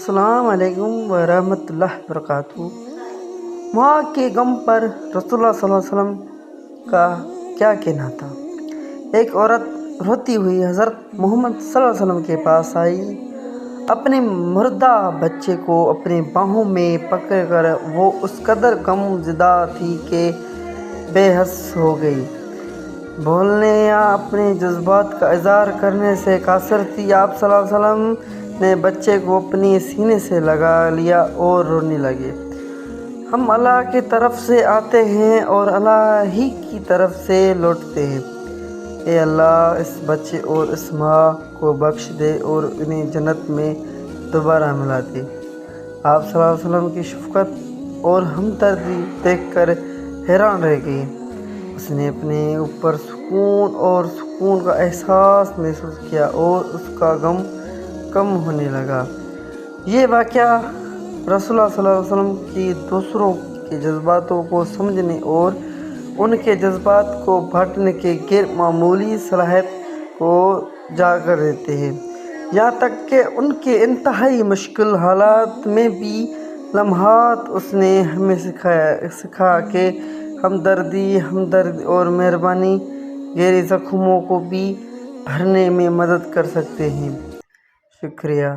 السلام علیکم ورحمۃ اللہ وبرکاتہ۔ ماں کے غم پر رسول اللہ صلی اللہ علیہ وسلم کا کیا کہنا تھا؟ ایک عورت روتی ہوئی حضرت محمد صلی اللہ علیہ وسلم کے پاس آئی۔ اپنے مردہ بچے کو اپنے باہوں میں پکڑ کر وہ اس قدر غم زدہ تھی کہ بے حس ہو گئی۔ بولنے یا اپنے جذبات کا اظہار کرنے سے قاصر تھی۔ آپ صلی اللہ علیہ وسلم نے بچے کو اپنے سینے سے لگا لیا اور رونے لگے۔ ہم اللہ کی طرف سے آتے ہیں اور اللہ ہی کی طرف سے لوٹتے ہیں۔ اے اللہ، اس بچے اور اس ماں کو بخش دے اور انہیں جنت میں دوبارہ ملا دے۔ آپ صلی اللہ علیہ وسلم کی شفقت اور ہمدردی دیکھ کر حیران رہ گئی۔ اس نے اپنے اوپر سکون کا احساس محسوس کیا اور اس کا غم کم ہونے لگا۔ یہ واقعہ رسول اللہ صلی اللہ علیہ وسلم کی دوسروں کے جذباتوں کو سمجھنے اور ان کے جذبات کو بانٹنے کی غیر معمولی صلاحیت کو اجاگر دیتے ہیں، یہاں تک کہ ان کے انتہائی مشکل حالات میں بھی لمحات اس نے ہمیں سکھایا کہ ہمدردی اور مہربانی گہرے زخموں کو بھی بھرنے میں مدد کر سکتے ہیں۔ شکریہ۔